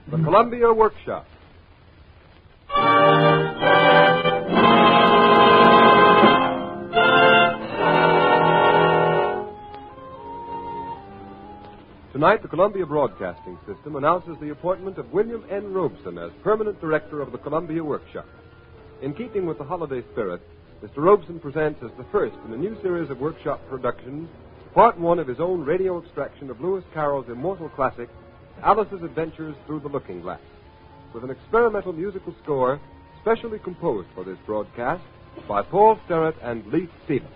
The Columbia Workshop. Tonight, the Columbia Broadcasting System announces the appointment of William N. Robeson as permanent director of the Columbia Workshop. In keeping with the holiday spirit, Mr. Robeson presents as the first in a new series of workshop productions, part one of his own radio extraction of Lewis Carroll's immortal classic, Alice's Adventures Through the Looking Glass, with an experimental musical score specially composed for this broadcast by Paul Sterrett and Leith Stevens.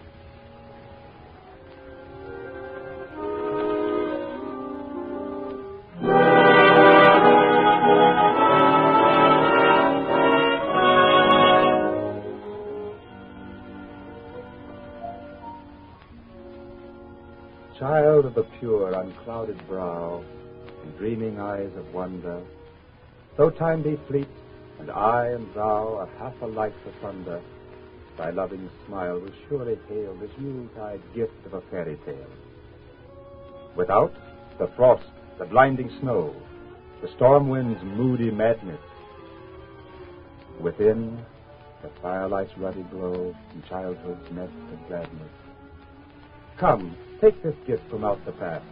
Child of the pure, unclouded brow, and dreaming eyes of wonder, though time be fleet, and I and thou are half alike asunder, thy loving smile will surely hail this Yuletide gift of a fairy tale. Without, the frost, the blinding snow, the storm wind's moody madness. Within, the firelight's ruddy glow, and childhood's nest of gladness. Come, take this gift from out the past.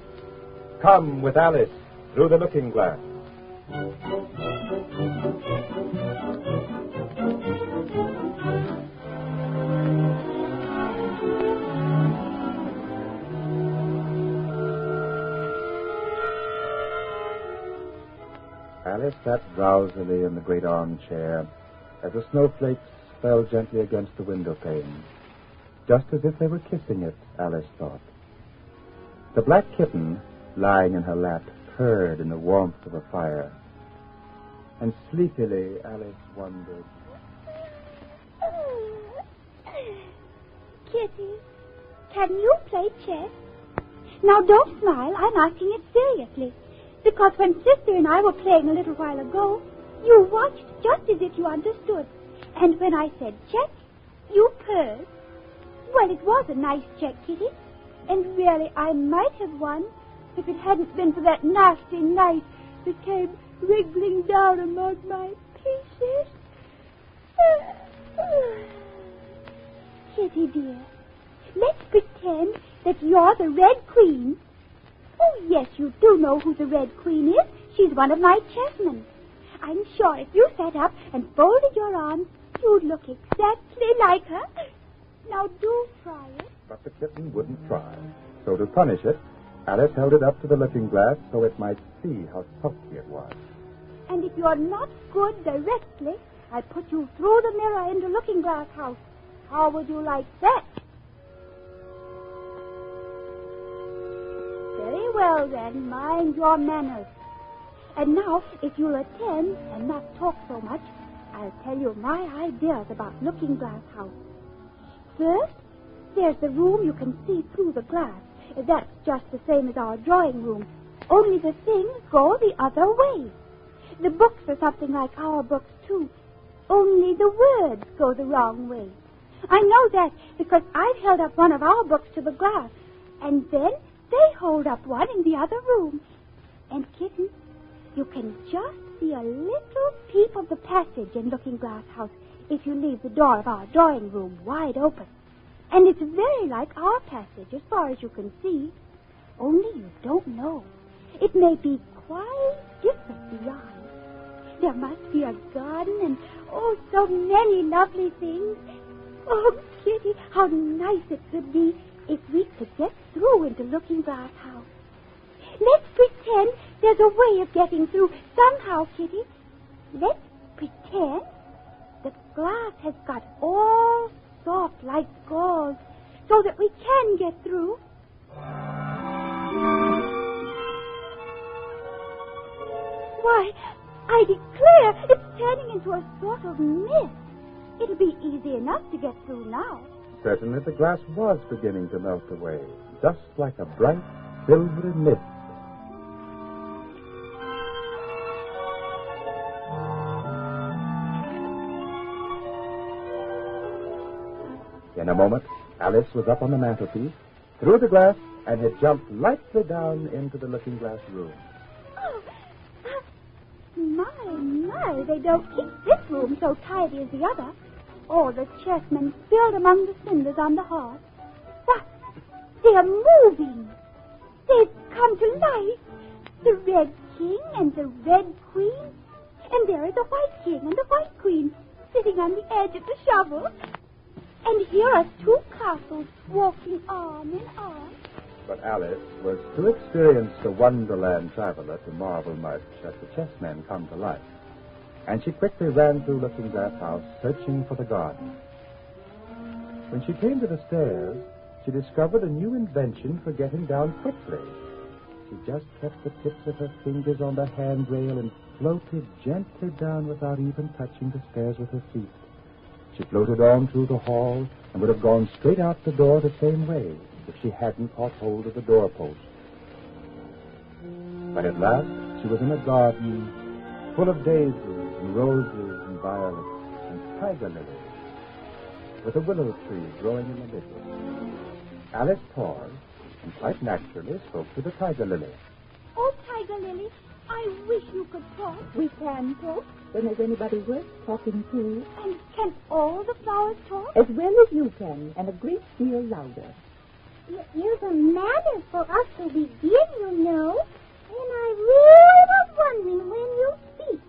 Come with Alice through the looking glass. Alice sat drowsily in the great armchair as the snowflakes fell gently against the window pane. Just as if they were kissing it, Alice thought. The black kitten, lying in her lap, purred in the warmth of the fire. And sleepily, Alice wondered. Kitty, can you play chess? Now, don't smile. I'm asking it seriously. Because when Sister and I were playing a little while ago, you watched just as if you understood. And when I said check, you purred. Well, it was a nice check, Kitty. And really, I might have won if it hadn't been for that nasty knife that came wriggling down among my pieces. Kitty, dear, let's pretend that you're the Red Queen. Oh, yes, you do know who the Red Queen is. She's one of my chessmen. I'm sure if you sat up and folded your arms, you'd look exactly like her. Now, do try it. But the kitten wouldn't try. So to punish it, Alice held it up to the looking glass so it might see how sulky it was. And if you're not good directly, I put you through the mirror into Looking Glass House. How would you like that? Very well, then. Mind your manners. And now, if you'll attend and not talk so much, I'll tell you my ideas about Looking Glass House. First, there's the room you can see through the glass. That's just the same as our drawing room. Only the things go the other way. The books are something like our books, too. Only the words go the wrong way. I know that because I've held up one of our books to the glass, and then they hold up one in the other room. And, Kitten, you can just see a little peep of the passage in Looking Glass House if you leave the door of our drawing room wide open. And it's very like our passage as far as you can see. Only you don't know. It may be quite different beyond. There must be a garden and, oh, so many lovely things. Oh, Kitty, how nice it would be if we could get through into Looking Glass House. Let's pretend there's a way of getting through somehow, Kitty. Let's pretend the glass has got all soft like gauze so that we can get through. Why, I declare it's turning into a sort of mist. It'll be easy enough to get through now. Certainly the glass was beginning to melt away, just like a bright, silvery mist. In a moment, Alice was up on the mantelpiece, through the glass, and had jumped lightly down into the looking glass room. Oh, my, they don't keep this room so tidy as the other. All the chessmen spilled among the cinders on the hearth. What? They're moving. They've come to life. The Red King and the Red Queen. And there are the White King and the White Queen sitting on the edge of the shovel. And here are two castles walking arm in arm. But Alice was too experienced a Wonderland traveler to marvel much at the chessmen come to life. And she quickly ran through Looking Glass House, searching for the garden. When she came to the stairs, she discovered a new invention for getting down quickly. She just kept the tips of her fingers on the handrail and floated gently down without even touching the stairs with her feet. She floated on through the hall and would have gone straight out the door the same way if she hadn't caught hold of the doorpost. But at last she was in a garden full of daisies and roses and violets and tiger lilies, with a willow tree growing in the middle. Alice paused and quite naturally spoke to the tiger lily. Oh, Tiger Lily, I wish you could talk. We can talk when there's anybody worth talking to. And can all the flowers talk? As well as you can, and a great deal louder. There's a manner for us to begin, you know. And I really was wondering when you speak.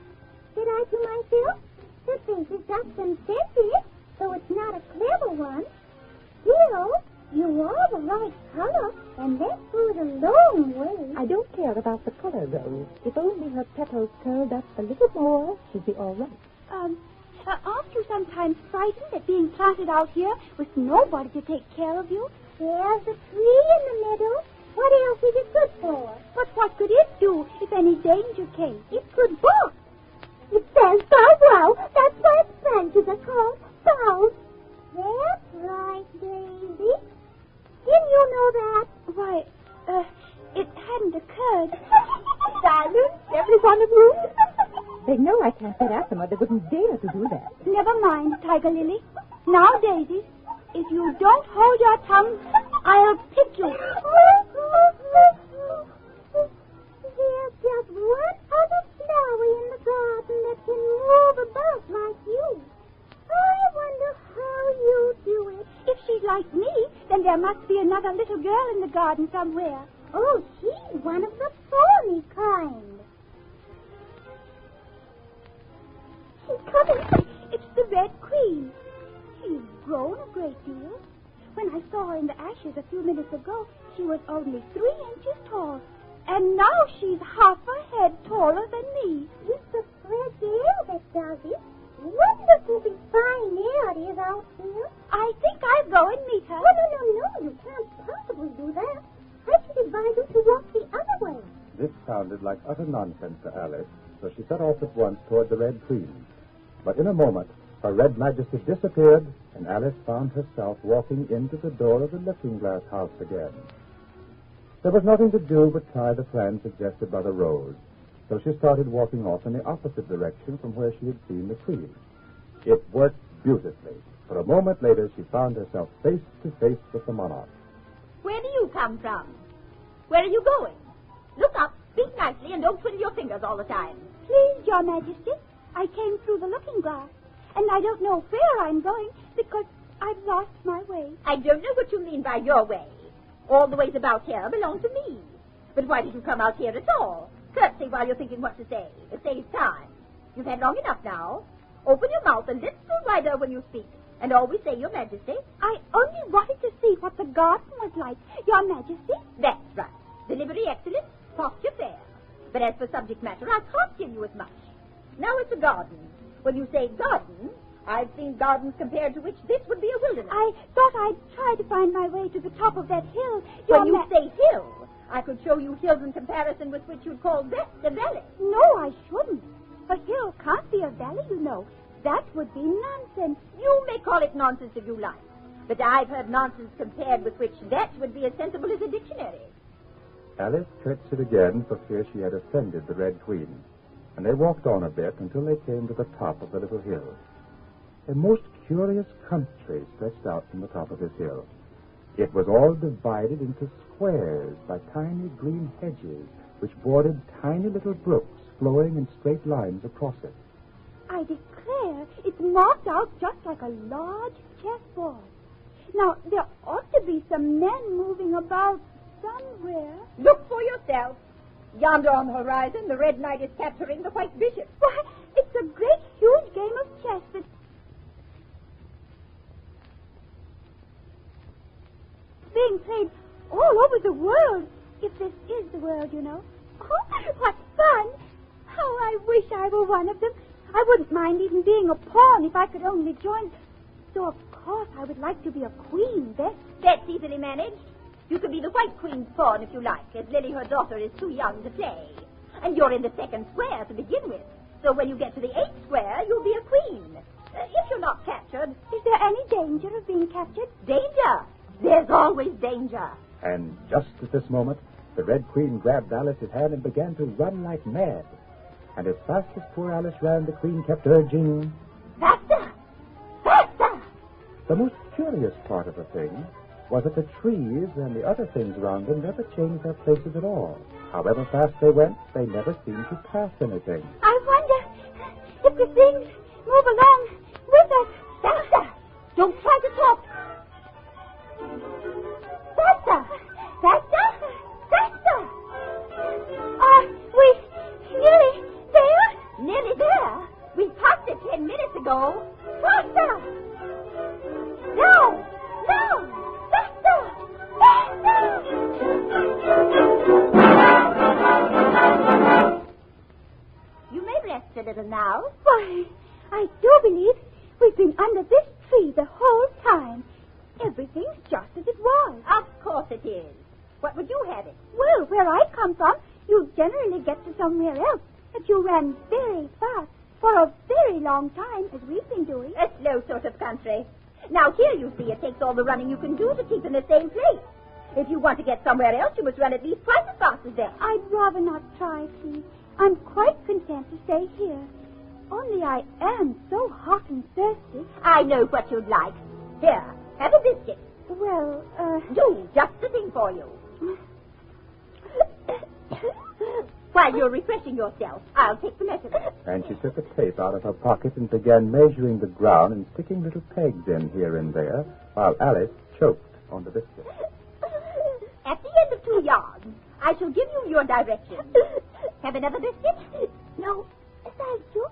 Said I to myself, the face has got some sense in it, though it's not a clever one. Still, you are the right color, and that goes a long way. I don't care about the color, Rose. If only her petals curled up a little more, she'd be all right. Aren't you sometimes frightened at being planted out here with nobody to take care of you? There's a tree in the middle. What else is it good for? But what could it do if any danger came? It could bark. It says bow wow. That's why its branches are called bows. That's right, Daisy. Didn't you know that? Why, it hadn't occurred. Silence, every one of you. They know I can't get at them, or they wouldn't dare to do that. Never mind, Tiger Lily. Now, Daisy, if you don't hold your tongue, I'll pick you. There's just one other flower in the garden that can move about like you. I wonder how you do it. If she's like me, then there must be another little girl in the garden somewhere. Oh, she's one of the thorny kind. She's coming. It's the Red Queen. She's grown a great deal. When I saw her in the ashes a few minutes ago, she was only 3 inches tall. And now she's half a head taller than me. It's the fresh air that does it. Wonderfully fine air it is out here. I think I'll go and meet her. Oh, no. You can't possibly do that. I should advise you to walk the other way. This sounded like utter nonsense to Alice, so she set off at once toward the Red Queen. But in a moment, her Red Majesty disappeared, and Alice found herself walking into the door of the Looking Glass House again. There was nothing to do but try the plan suggested by the rose, so she started walking off in the opposite direction from where she had seen the Queen. It worked beautifully, but a moment later she found herself face to face with the monarch. Where do you come from? Where are you going? Look up, speak nicely, and don't twiddle your fingers all the time. Please, Your Majesty, I came through the looking glass, and I don't know where I'm going because I've lost my way. I don't know what you mean by your way. All the ways about here belong to me. But why did you come out here at all? Curtsy while you're thinking what to say. It saves time. You've had long enough now. Open your mouth a little wider when you speak, and always say, Your Majesty. I only wanted to see what the garden was like, Your Majesty. That's right. Delivery excellent, posture fair. But as for subject matter, I can't give you as much. Now it's a garden. When you say garden, I've seen gardens compared to which this would be a wilderness. I thought I'd try to find my way to the top of that hill. When you say hill, I could show you hills in comparison with which you'd call that a valley. No, I shouldn't. A hill can't be a valley, you know. That would be nonsense. You may call it nonsense if you like, but I've heard nonsense compared with which that would be as sensible as a dictionary. Alice curtsied again for fear she had offended the Red Queen, and they walked on a bit until they came to the top of the little hill. A most curious country stretched out from the top of this hill. It was all divided into squares by tiny green hedges, which bordered tiny little brooks flowing in straight lines across it. I declare, it's marked out just like a large chessboard. Now, there ought to be some men moving about somewhere. Look for yourself. Yonder on the horizon, the Red Knight is capturing the White Bishop. Why, it's a great, huge game of chess that's being played all over the world. If this is the world, you know. Oh, what fun! How I wish I were one of them. I wouldn't mind even being a pawn if I could only join. So, of course, I would like to be a queen, Beth. That's easily managed. You could be the White Queen's pawn if you like, as Lily, her daughter, is too young to play. And you're in the second square to begin with. So when you get to the 8th square, you'll be a queen. If you're not captured. Is there any danger of being captured? Danger? There's always danger. And just at this moment, the Red Queen grabbed Alice's hand and began to run like mad. And as fast as poor Alice ran, the Queen kept urging, Faster! Faster! The most curious part of the thing was that the trees and the other things around them never changed their places at all. However fast they went, they never seemed to pass anything. I wonder if the things move along with us. Faster! Don't try to talk. Faster! Faster! Faster! Are we nearly there? Nearly there. We passed it 10 minutes ago. Faster! No! No! Faster! Faster! You may rest a little now. Why, I do believe we've been under this tree the whole time. Everything's just as it was. Of course it is. What would you have it? Well, where I come from, you generally get to somewhere else. But you ran very fast for a very long time, as we've been doing. A slow sort of country. Now, here you see it takes all the running you can do to keep in the same place. If you want to get somewhere else, you must run at least twice as fast as them. I'd rather not try, please. I'm quite content to stay here. Only I am so hot and thirsty. I know what you'd like. Here, have a biscuit. Well, Do, just the thing for you. While you're refreshing yourself, I'll take the measurement. And she took a tape out of her pocket and began measuring the ground and sticking little pegs in here and there, while Alice choked on the biscuit. At the end of 2 yards, I shall give you your directions. Have another biscuit? no, thank you.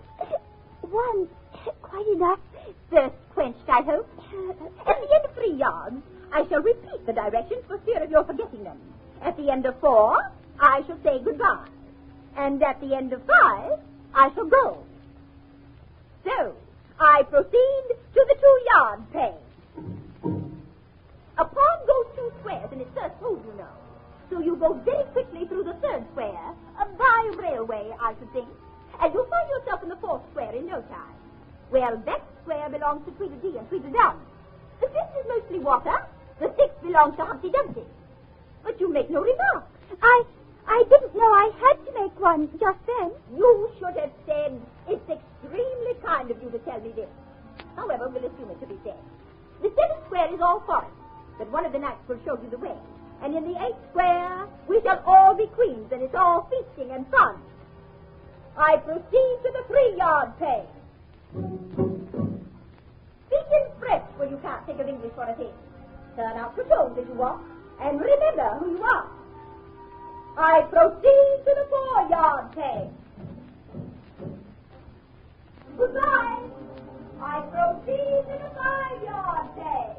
One, quite enough. Thirst quenched, I hope. At the end of 3 yards, I shall repeat the directions for fear of your forgetting them. At the end of 4, I shall say goodbye. And at the end of 5, I shall go. So, I proceed to the 2-yard peg. A pawn goes 2 squares in its first move, you know. So you go very quickly through the 3rd square, by railway, I should think, and you'll find yourself in the 4th square in no time. Well, that square belongs to Tweedledee and Tweedledum. The 5th is mostly water. The 6th belongs to Humpty Dumpty. But you make no remark. I didn't know I had to make one just then. You should have said, it's extremely kind of you to tell me this. However, we'll assume it to be said. The 7th square is all forest, but one of the knights will show you the way. And in the 8th square, we shall all be queens, and it's all feasting and fun. I proceed to the 3-yard peg. Speak in French when you can't think of English for a thing. Turn out your toes as you walk, and remember who you are. I proceed to the 4-yard peg. Goodbye. I proceed to the 5-yard peg.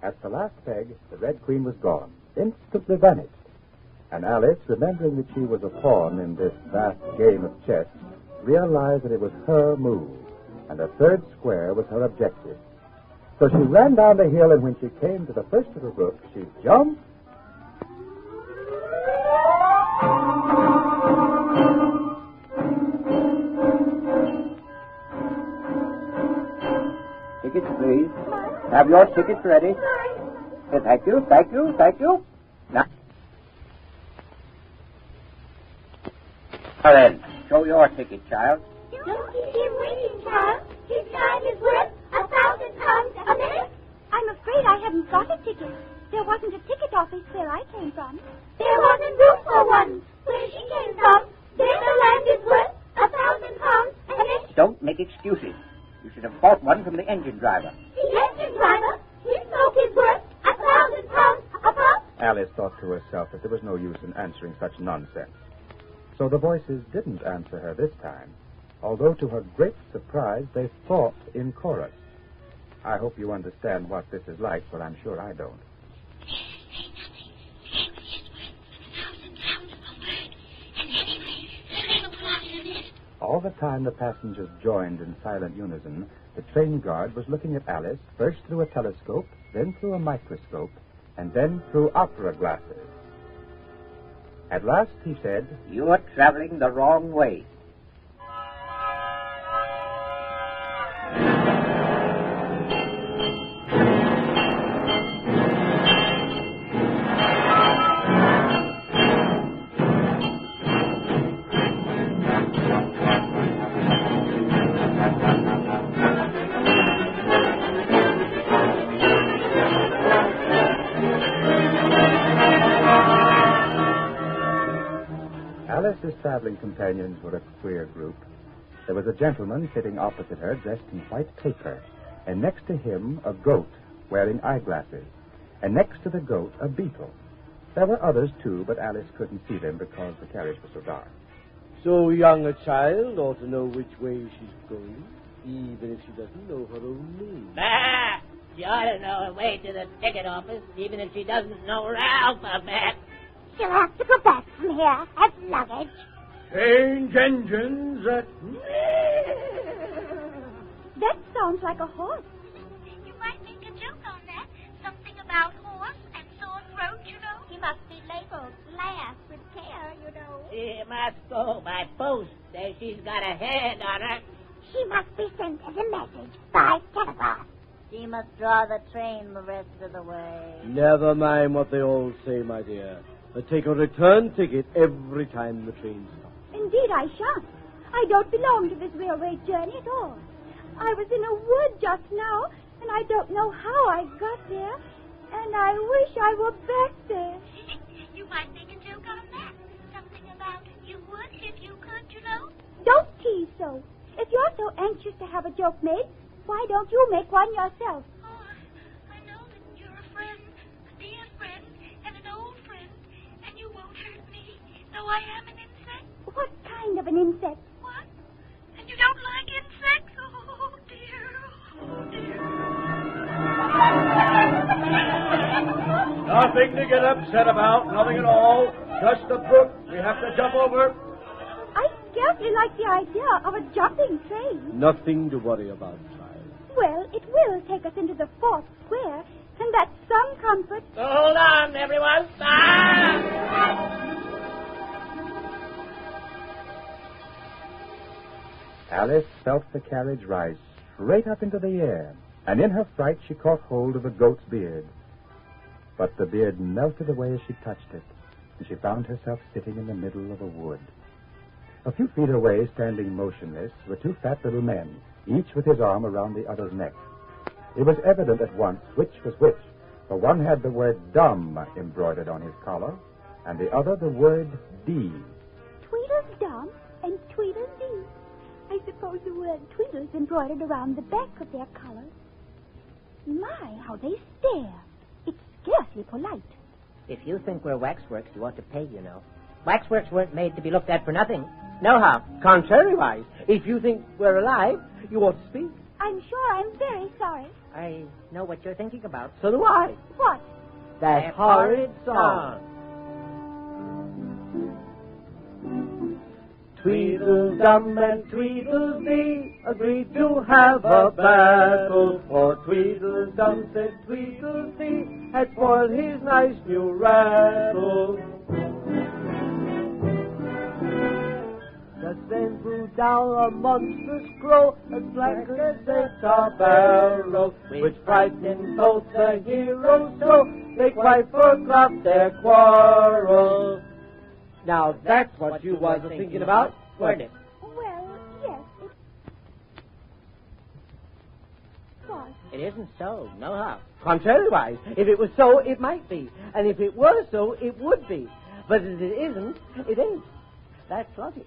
At the last peg, the Red Queen was gone, instantly vanished. And Alice, remembering that she was a pawn in this vast game of chess, realized that it was her move, and the 3rd square was her objective. So she ran down the hill, and when she came to the first little brook, she jumped. Tickets, please. Have your tickets ready. Thank you, thank you, thank you. Now then, show your ticket, child. Don't keep him waiting, child. His time is worth £1,000 a minute. I'm afraid I haven't got a ticket. There wasn't a ticket office where I came from. There wasn't room for one where she came from. Then the land is worth £1,000, and it's... Don't make excuses. You should have bought one from the engine driver. The engine driver, his smoke is worth £1,000 a pop. Alice thought to herself that there was no use in answering such nonsense. So the voices didn't answer her this time, although to her great surprise they fought in chorus. I hope you understand what this is like, but I'm sure I don't. All the time the passengers joined in silent unison, the train guard was looking at Alice first through a telescope, then through a microscope, and then through opera glasses. At last he said, You are traveling the wrong way. Alice's traveling companions were a queer group. There was a gentleman sitting opposite her dressed in white paper, and next to him a goat wearing eyeglasses, and next to the goat a beetle. There were others, too, but Alice couldn't see them because the carriage was so dark. So young a child ought to know which way she's going, even if she doesn't know her own name. Bah! She ought to know her way to the ticket office, even if she doesn't know her alphabet. She'll have to go back from here as luggage. Change engines at... That sounds like a horse. You might make a joke on that. Something about horse and sore throat, you know. He must be labeled last with care, you know. She must go by post. Say she's got a head on her. She must be sent as a message by telegraph. She must draw the train the rest of the way. Never mind what they all say, my dear. But take a return ticket every time the train stops. Indeed, I shan't. I don't belong to this railway journey at all. I was in a wood just now, and I don't know how I got there, and I wish I were back there. You might make a joke on that. Something about you would if you could, you know. Don't tease so. If you're so anxious to have a joke made, why don't you make one yourself? Oh, I know that you're a friend, a dear friend, and an old friend, and you won't hurt me, though I am an insect. What kind of an insect? What? And you don't like insects? Oh, dear. Oh, dear. Nothing to get upset about, nothing at all. Just a brook we have to jump over. I scarcely like the idea of a jumping train. Nothing to worry about, child. Well, it will take us into the fourth square, and that's some comfort. Hold on, everyone. Ah! Alice felt the carriage rise straight up into the air, and in her fright she caught hold of the goat's beard. But the beard melted away as she touched it, and she found herself sitting in the middle of a wood. A few feet away, standing motionless, were two fat little men, each with his arm around the other's neck. It was evident at once which was which, for one had the word dumb embroidered on his collar, and the other the word D. Tweedledum and Tweedledee. I suppose the word Tweedle's embroidered around the back of their collars. My, how they stare. It's scarcely polite. If you think we're waxworks, you ought to pay, you know. Waxworks weren't made to be looked at for nothing. Nohow, contrariwise, if you think we're alive, you ought to speak. I'm sure I'm very sorry. I know what you're thinking about. So do I. What? That horrid song. Tweedledum and Tweedledee agreed to have a battle, for Tweedledum said Tweedledee had spoiled his nice new rattle. Just then flew down a monstrous crow, as black as a tar barrel, which frightened both the heroes so they quite forgot their quarrel. Now that's what you was thinking about, weren't it? Well, yes. was. It isn't so, no how. Contrariwise, if it was so, it might be. And if it were so, it would be. But if it isn't, it ain't. That's logic.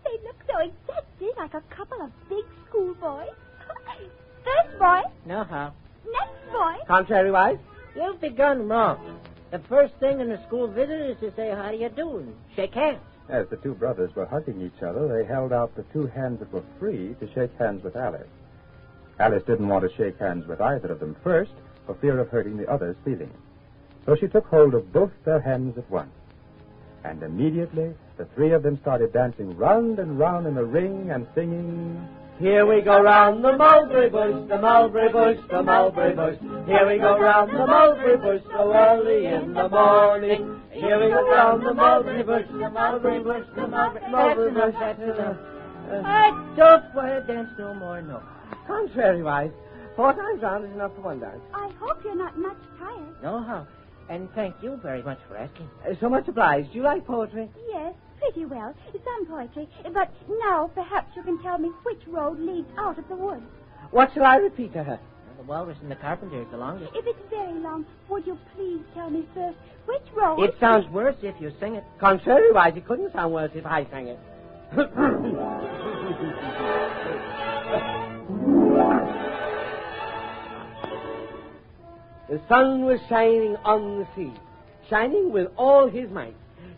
They look so exactly like a couple of big schoolboys. First boy, No how. next boy. Contrariwise, you've begun wrong. The first thing in a school visit is to say, how do you do, and shake hands. As the two brothers were hugging each other, they held out the two hands that were free to shake hands with Alice. Alice didn't want to shake hands with either of them first, for fear of hurting the other's feelings. So she took hold of both their hands at once. And immediately, the three of them started dancing round and round in a ring and singing, Here we go round the mulberry bush, the mulberry bush, the mulberry bush. Here we go round the mulberry bush so early in the morning. Here we go round the mulberry bush, the mulberry bush, the mulberry bush. That's enough. I don't want to dance no more, no. Contrariwise, 4 times round is enough for one dance. I hope you're not much tired. No how. And thank you very much for asking. So much obliged. Do you like poetry? Yes, pretty well. Some poetry. But now perhaps you can tell me which road leads out of the wood. What shall I repeat to her? The walrus and the carpenter is the longest. If it's very long, would you please tell me first which road... It sounds worse if you sing it. Contrariwise, it couldn't sound worse if I sang it. The sun was shining on the sea, shining with all his might.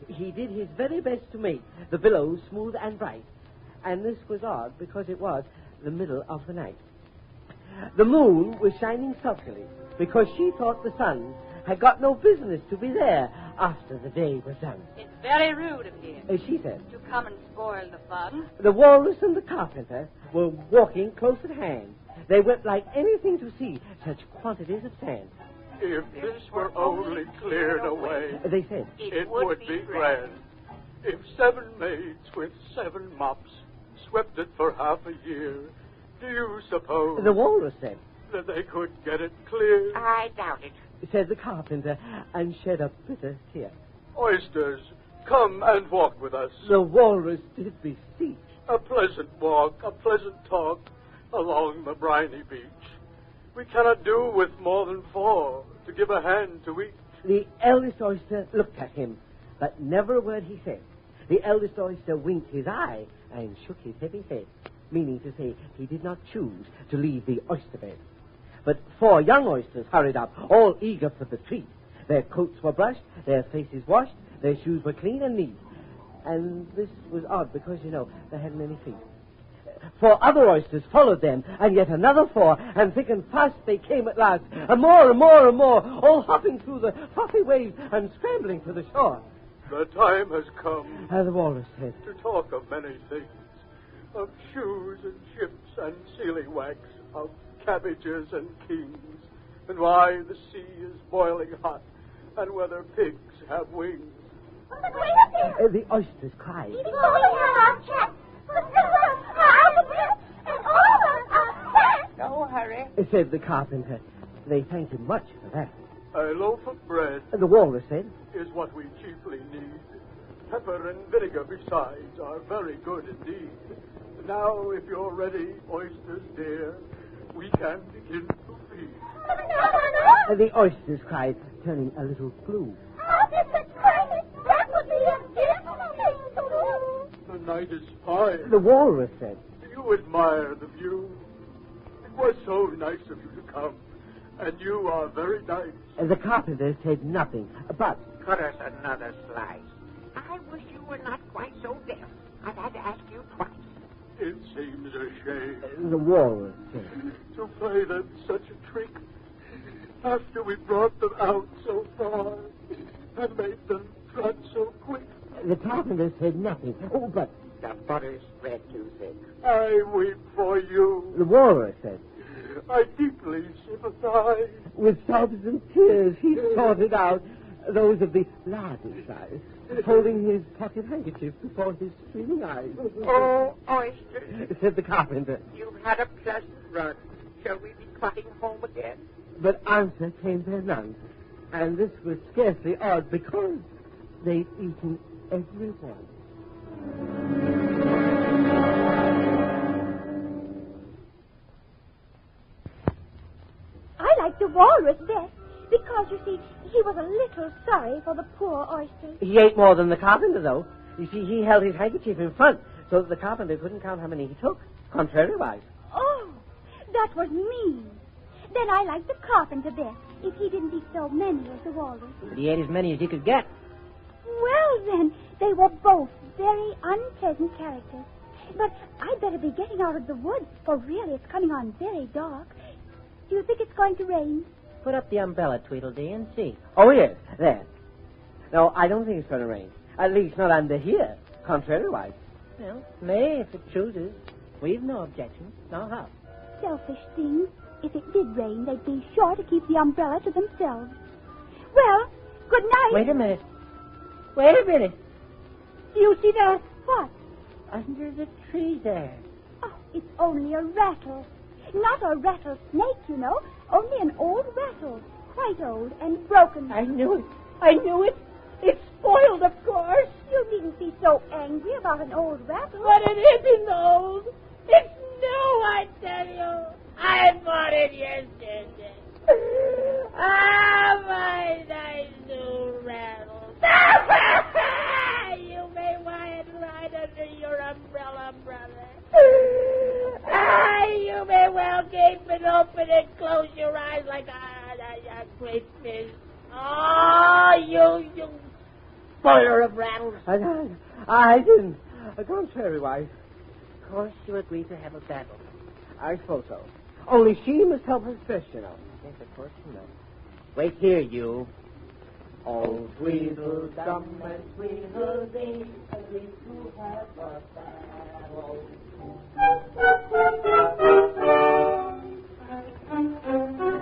He did his very best to make the billows smooth and bright. And this was odd because it was the middle of the night. The moon was shining sulkily because she thought the sun had got no business to be there after the day was done. It's very rude of him She said. to come and spoil the fun. The walrus and the carpenter were walking close at hand. They went like anything to see such quantities of sand. If this were only cleared away, They said. it would be grand. If 7 maids with 7 mops swept it for half a year, do you suppose The walrus said. that they could get it clear? I doubt it. Said the carpenter, and shed a bitter tear. Oysters, come and walk with us. The walrus did beseech. A pleasant walk, a pleasant talk along the briny beach. We cannot do with more than 4 to give a hand to each. The eldest oyster looked at him, but never a word he said. The eldest oyster winked his eye and shook his heavy head, meaning to say he did not choose to leave the oyster bed. But 4 young oysters hurried up, all eager for the treat. Their coats were brushed, their faces washed, their shoes were clean and neat. And this was odd because, they hadn't any feet. 4 other oysters followed them, and yet another 4, and thick and fast they came at last, and more and more and more, all hopping through the frothy waves and scrambling to the shore. The time has come As the walrus said. to talk of many things, of shoes and ships and sealing wax, of cabbages and kings, and why the sea is boiling hot, and whether pigs have wings. But wait a minute. The oysters cried. Before we have our chat, and all of us are fat. No hurry. Said the carpenter. They thanked him much for that. A loaf of bread The walrus said. is what we chiefly need. Pepper and vinegar besides are very good indeed. Now, if you're ready, oysters dear, we can begin to feed. No. The oysters cried, turning a little blue. Oh, this is crazy. That would be a beautiful thing to do. The night is fine. The walrus said. Do you admire the view? It was so nice of you to come, and you are very nice. The carpenter said nothing, but Cut us another slice. I wish you were not quite so deaf. I've had to ask you twice. It seems a shame the walrus said. to play them such a trick after we brought them out so far and made them trot so quick. The carpenter said nothing. Oh, but The butter's spread too thick. I weep for you. the walrus said. I deeply sympathize. With sobs and tears, he sorted out those of the largest size, holding his pocket handkerchief before his streaming eyes. Oh, oysters, Said the carpenter. you've had a pleasant run. Shall we be trotting home again? But answer came there none, and this was scarcely odd because they'd eaten every one. walrus best because, you see, he was a little sorry for the poor oysters. He ate more than the carpenter, though. You see, he held his handkerchief in front so that the carpenter couldn't count how many he took, contrariwise. Oh, that was mean. Then I liked the carpenter best if he didn't eat so many as the walrus. But he ate as many as he could get. Well, then, they were both very unpleasant characters. But I'd better be getting out of the woods, for really it's coming on very dark. Do you think it's going to rain? Put up the umbrella, Tweedledee, and see. Oh, yes, there. No, I don't think it's going to rain. At least not under here, contrariwise. Well, may if it chooses. We've no objections. No how. Selfish things. If it did rain, they'd be sure to keep the umbrella to themselves. Well, good night. Wait a minute. Wait a minute. Do you see that? What? Under the tree there. Oh, it's only a rattle. Not a rattlesnake, you know. Only an old rattle. Quite old and broken. I knew it. I knew it. It's spoiled, of course. You needn't be so angry about an old rattle. But it isn't old. It's new, I tell you. I bought it yesterday. Ah, my nice new rattle. You may want it right under your umbrella, brother. Ah, you may well gape and open and close your eyes like a great fish. Oh, you spoiler of rattles. I didn't. Contrariwise. Of course, you agreed to have a battle. I suppose so. Only she must help us first, you know. Yes, of course you know. Wait here, you. Oh, Tweedledum and Tweedledee, agreed to have a battle.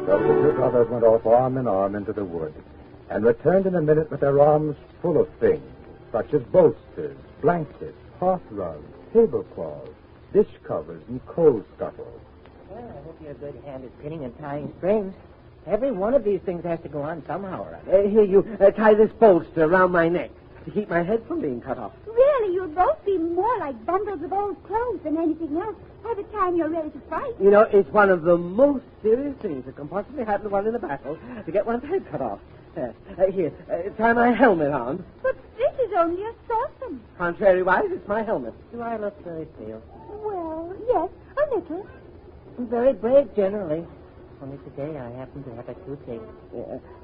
So the two brothers went off arm in arm into the wood, and returned in a minute with their arms full of things, such as bolsters, blankets, hearth rugs, tablecloths, dish covers, and coal scuttles. Well, I hope you're a good hand at pinning and tying strings. Every one of these things has to go on somehow or other. Here, you tie this bolster around my neck to keep my head from being cut off. Really, you'll both be more like bundles of old clothes than anything else by the time you're ready to fight. You know, it's one of the most serious things that can possibly happen to one in a battle, to get one's head cut off. Here, tie my helmet on. But this is only a saucepan. Contrariwise, it's my helmet. Do I look very pale? Well, yes, a little. I'm very brave, generally. Only today I happen to have a toothache.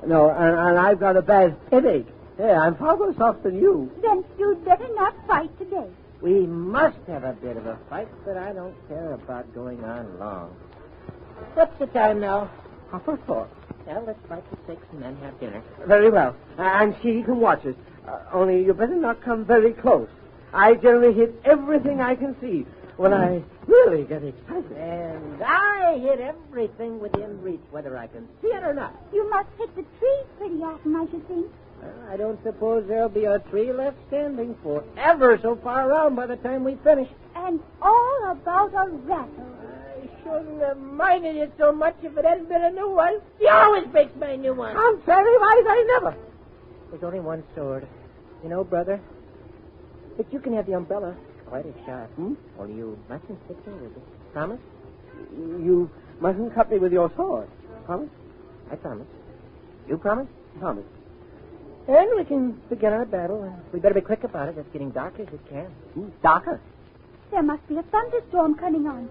No, and I've got a bad headache. Yeah, I'm far worse off than you. Then you'd better not fight today. We must have a bit of a fight, but I don't care about going on long. What's the time now? 4:30. Well, let's fight to 6 and then have dinner. Very well. And she can watch us. Only you better not come very close. I generally hit everything I can see when I really get excited. And I hit everything within reach, whether I can see it or not. You must hit the trees pretty often, I should think. I don't suppose there'll be a tree left standing for ever so far around by the time we finish. And all about a rattle. I shouldn't have minded it so much if it hadn't been a new one. He always makes my new one. Contrariwise, I never. There's only one sword. You know, brother, but you can have the umbrella. It's quite a shot. Only you mustn't hit me with it. Promise? You mustn't cut me with your sword. Promise? I promise. You promise? Promise. And we can begin our battle, and we better be quick about it. It's getting dark as it can. Darker? There must be a thunderstorm coming on.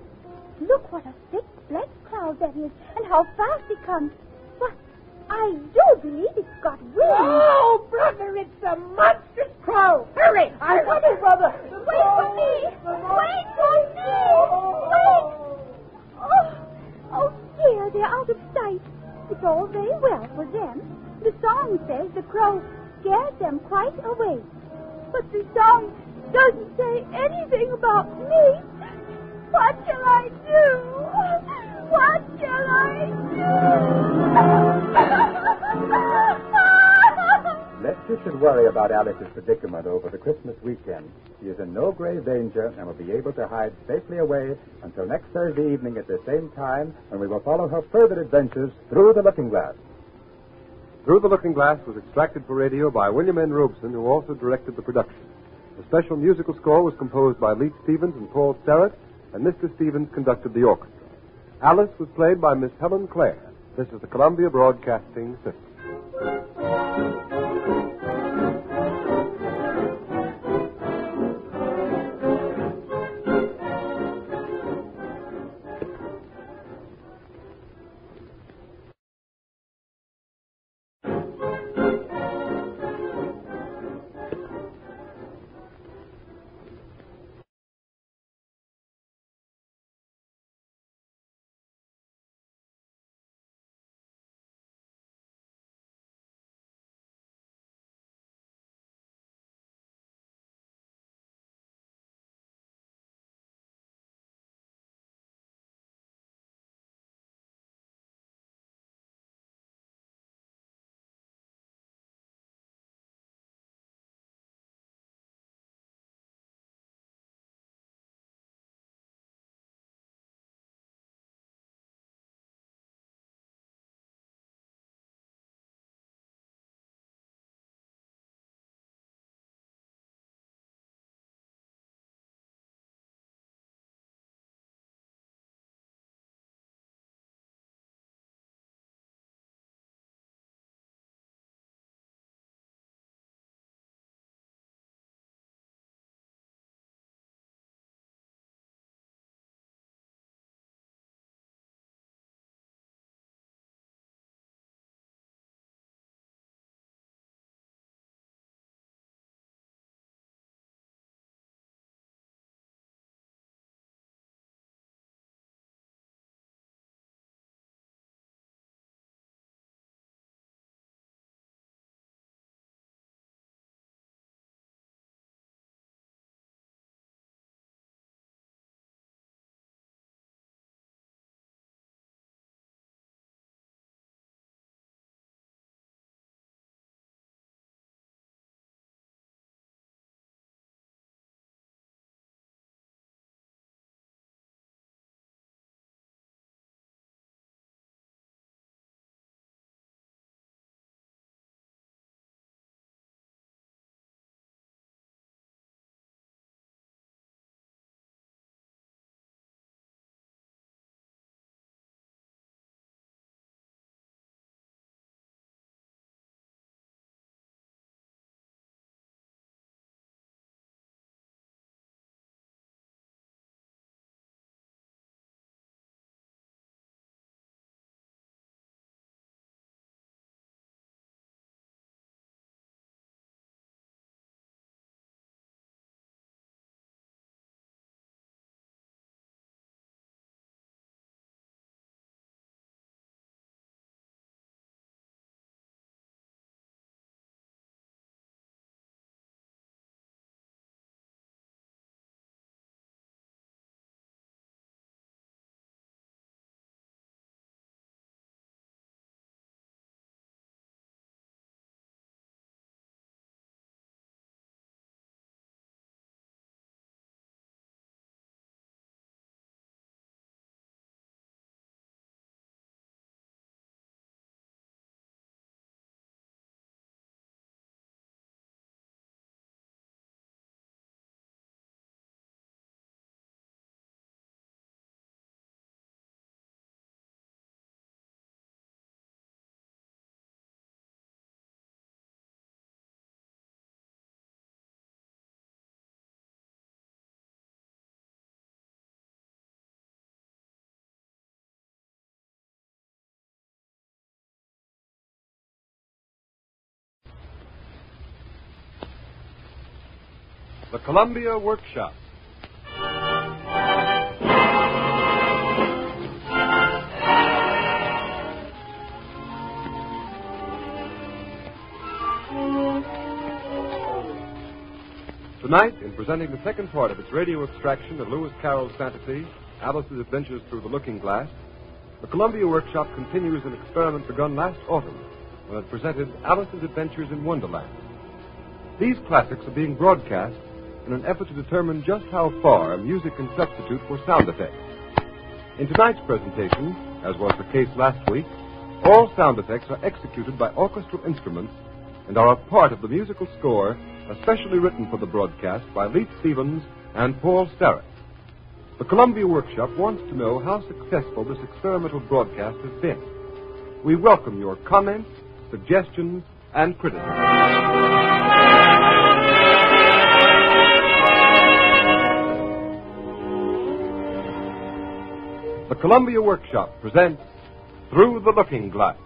Look what a thick black cloud that is, and how fast it comes. But I do believe it's got wings. Oh, brother, it's a monstrous crow. Hurry! I love it, brother. Wait for me! Wait for me! Wait! Oh, dear, they're out of sight. It's all very well for them. The song says the crow scared them quite away. But the song doesn't say anything about me. What shall I do? What shall I do? Lest you should worry about Alice's predicament over the Christmas weekend, she is in no grave danger and will be able to hide safely away until next Thursday evening at the same time, when we will follow her further adventures through the Looking Glass. Through the Looking Glass was extracted for radio by William N. Robeson, who also directed the production. The special musical score was composed by Leet Stevens and Paul Sterrett, and Mr. Stevens conducted the orchestra. Alice was played by Miss Helen Clare. This is the Columbia Broadcasting System. The Columbia Workshop. Tonight, in presenting the second part of its radio extraction of Lewis Carroll's fantasy, Alice's Adventures Through the Looking Glass, the Columbia Workshop continues an experiment begun last autumn when it presented Alice's Adventures in Wonderland. These classics are being broadcast in an effort to determine just how far music can substitute for sound effects. In tonight's presentation, as was the case last week, all sound effects are executed by orchestral instruments and are a part of the musical score especially written for the broadcast by Leith Stevens and Paul Starrett. The Columbia Workshop wants to know how successful this experimental broadcast has been. we welcome your comments, suggestions, and criticism. The Columbia Workshop presents Through the Looking Glass.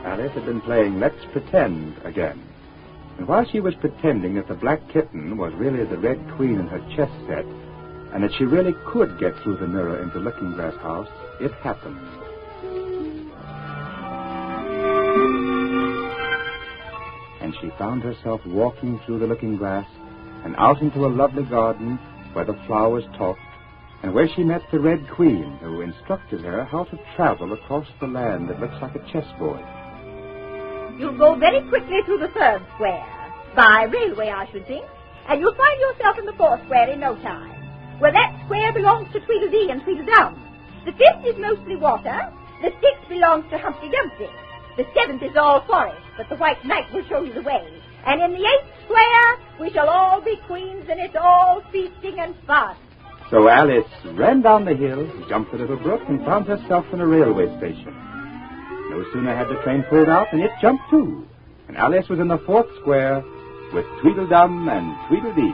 Alice had been playing Let's Pretend again. And while she was pretending that the black kitten was really the Red Queen in her chess set, and that she really could get through the mirror into Looking Glass House, it happened. And she found herself walking through the looking glass and out into a lovely garden where the flowers talked, and where she met the Red Queen, who instructed her how to travel across the land that looks like a chessboard. You'll go very quickly through the third square, by railway, I should think, and you'll find yourself in the fourth square in no time. Well, that square belongs to Tweedledee and Tweedledum. The fifth is mostly water. The sixth belongs to Humpty Dumpty. The seventh is all forest, but the White Knight will show you the way. And in the eighth square, we shall all be queens, and it's all feasting and fun. So Alice ran down the hill, jumped a little brook, and found herself in a railway station. No sooner had the train pulled out than it jumped too, and Alice was in the fourth square with Tweedledum and Tweedledee.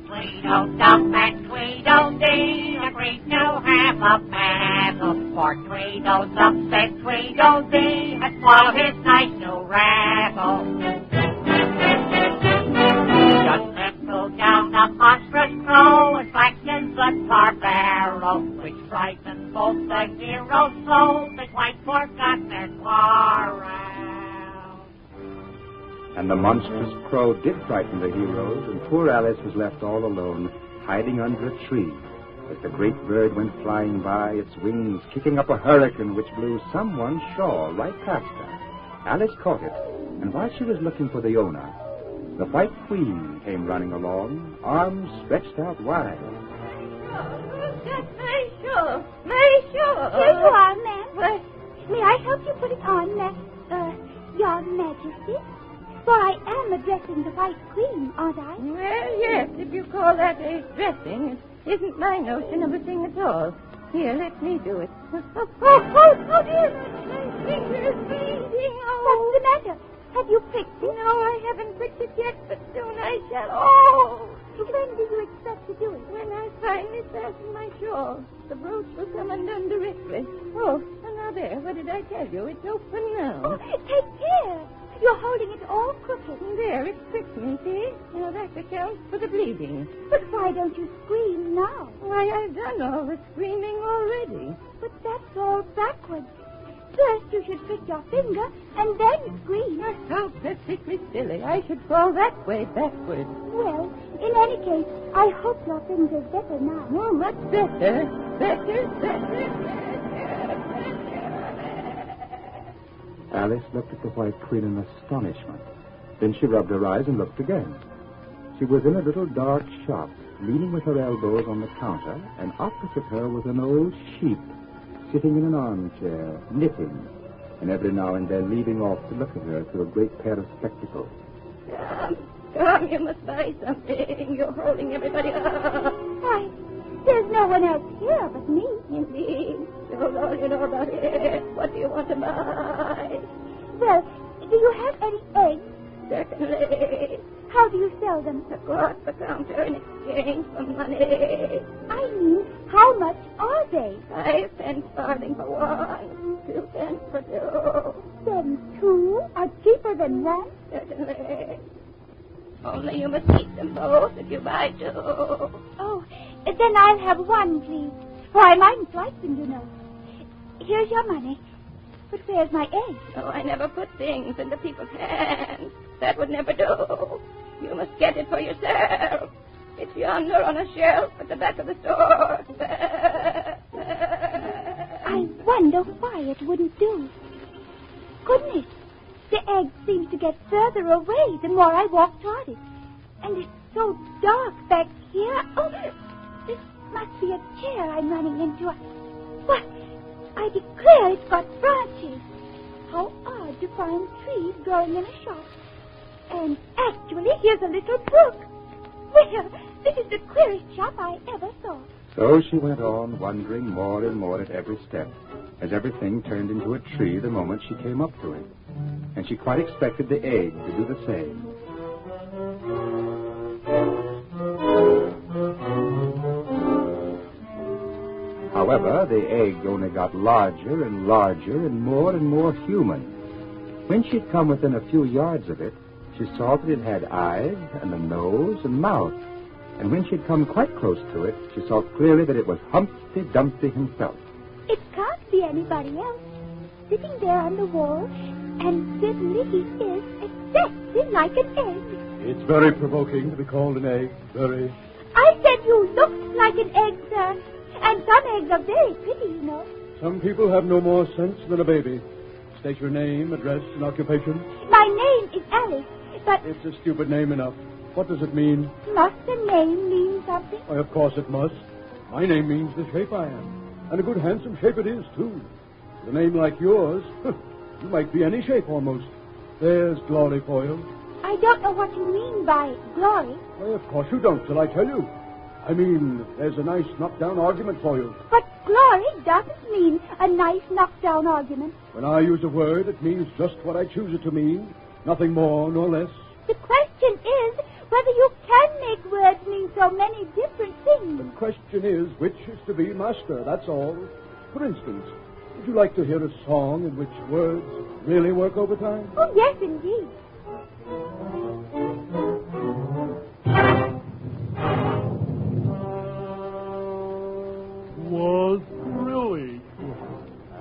Tweedledum and Tweedledee agree to have a battle, for Tweedledum said Tweedledee had swallowed his nice new rattle. Just settle down the monstrous crow and flatten the tar barrel, which frightened both the heroes so they quite forgot their quarrel. And the monstrous crow did frighten the heroes, and poor Alice was left all alone, hiding under a tree, as the great bird went flying by, its wings kicking up a hurricane which blew someone's shawl right past her. Alice caught it, and while she was looking for the owner, the White Queen came running along, arms stretched out wide. That's my shawl. My shawl. Here you are, ma'am. What? May I help you put it on, Your Majesty? For I am addressing the White Queen, aren't I? Well, yes, if you call that a dressing, it isn't my notion of a thing at all. Here, let me do it. Oh, dear. My finger is bleeding. What's the matter? Have you pricked it? No, I haven't pricked it yet, but soon I shall. Oh! When do you expect to do it? When I finally fasten my shawl. The brooch will come undone directly. Oh, and now there. What did I tell you? It's open now. Oh, take care. You're holding it all crooked. There, it's prickling, see? Now that accounts for the bleeding. But why don't you scream now? Why, I've done all the screaming already. But that's all backwards. First you should prick your finger, and then scream. How perfectly silly. I should fall that way backwards. Well, in any case, I hope your finger's better now. Oh, much better. Better. Alice looked at the White Queen in astonishment. Then she rubbed her eyes and looked again. She was in a little dark shop, leaning with her elbows on the counter, and opposite her was an old sheep, sitting in an armchair, knitting, and every now and then leaving off to look at her through a great pair of spectacles. Come, you must buy something. You're holding everybody up. Why, there's no one else here but me. Indeed. Told all you know about it. What do you want to buy? Well, do you have any eggs? Certainly. How do you sell them? Across the counter in exchange for money. I mean, how much are they? 5 cents farthing for one, 2 cents for two. Then 2 are cheaper than 1? Certainly. Only you must eat them both if you buy 2. Oh, then I'll have 1, please. For I mightn't like them, you know. Here's your money. But where's my egg? Oh, I never put things into people's hands. That would never do. You must get it for yourself. It's yonder on a shelf at the back of the store. I wonder why it wouldn't do. Goodness, the egg seems to get further away the more I walk toward it. And it's so dark back here. Oh, this must be a chair I'm running into. What? I declare it's got branches. How odd to find trees growing in a shop. And actually, here's a little brook. Well, this is the queerest shop I ever saw. So she went on, wondering more and more at every step, as everything turned into a tree the moment she came up to it. And she quite expected the egg to do the same. However, the egg only got larger and larger and more human. When she'd come within a few yards of it, she saw that it had eyes and a nose and mouth. And when she'd come quite close to it, she saw clearly that it was Humpty Dumpty himself. It can't be anybody else. Sitting there on the wall, and certainly he is exactly like an egg. It's very provoking to be called an egg. Very. I said you looked like an egg, sir. And some eggs are very pretty, you know. Some people have no more sense than a baby. State your name, address, and occupation. My name is Alice, but... It's a stupid name enough. What does it mean? Must a name mean something? Why, of course it must. My name means the shape I am. And a good handsome shape it is, too. With a name like yours, you might be any shape almost. There's glory for you. I don't know what you mean by glory. Why, of course you don't, till I tell you. I mean, there's a nice knockdown argument for you. But glory doesn't mean a nice knockdown argument. When I use a word, it means just what I choose it to mean. Nothing more nor less. The question is whether you can make words mean so many different things. The question is which is to be master, that's all. For instance, would you like to hear a song in which words really work overtime? Oh, yes, indeed. Was thrilling,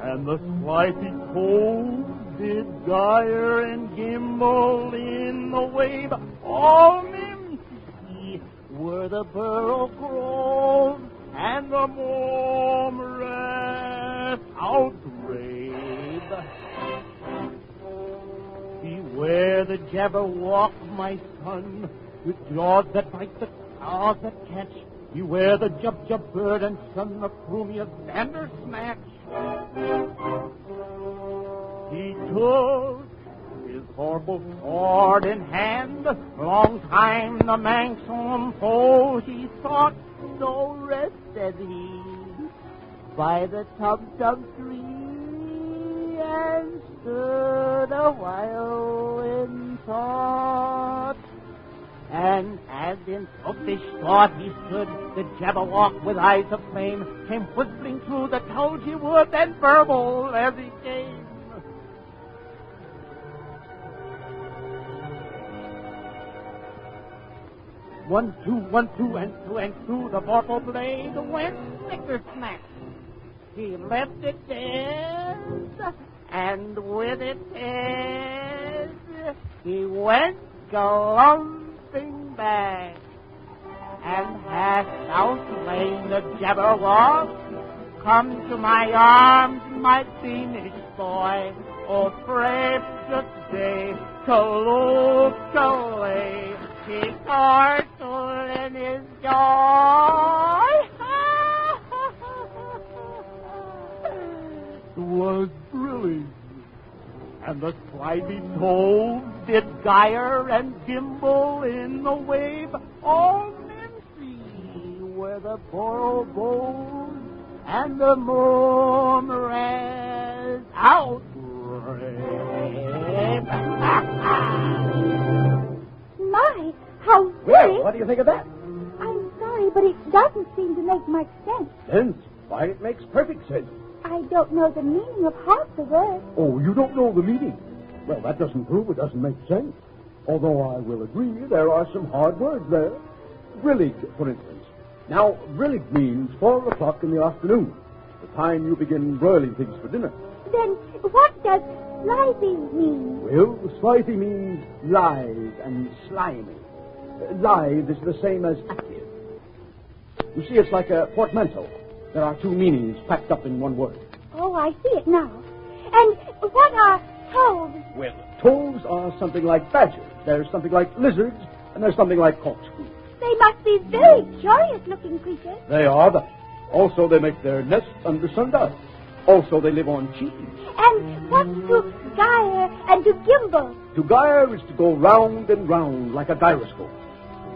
and the flighty toad did gyre and gimble in the wave. All men see were the burrow grove and the murmurous outrage. Beware the Jabberwock, my son, with jaws that bite, the claws that catch. Beware the Jub bird and son of Plumius Bandersnatch. He took his horrible sword in hand. Long time the manxome foe he sought, so rested he by the tub tree and stood a while in thought. And as in selfish thought he stood, the Jabberwock with eyes of flame came whistling through the tulgey wood and burbled as he came. One, two, and through the vorpal blade went snicker-snack. He left it dead, and with its head he went galumphing back. And hast thou slain the Jabberwock? Come to my arms, my Beamish boy. O precious day, Kaloo-Kalay, he turtle in his joy. Was thrilling, and the slimy toad did gyre and gimble in the wave. All men see where the coral goes and the murmurous outrage. My, how Well, very... what do you think of that? I'm sorry, but it doesn't seem to make much sense. Sense? Why, it makes perfect sense. I don't know the meaning of half the words. Oh, you don't know the meaning? Well, that doesn't prove it doesn't make sense. Although I will agree there are some hard words there. Brillig, for instance. Now, brillig means 4 o'clock in the afternoon, the time you begin broiling things for dinner. Then what does slithy mean? Well, slithy means lithe and slimy. Lithe is the same as active. You see, it's like a portmanteau. There are 2 meanings packed up in one word. Oh, I see it now. And what are toads? Well, toads are something like badgers. There's something like lizards, and there's something like corkscrews. They must be very curious-looking creatures. They are that. Also, they make their nests under sundials. Also, they live on cheese. And what's to gyre and to gimble? To gyre is to go round and round like a gyroscope.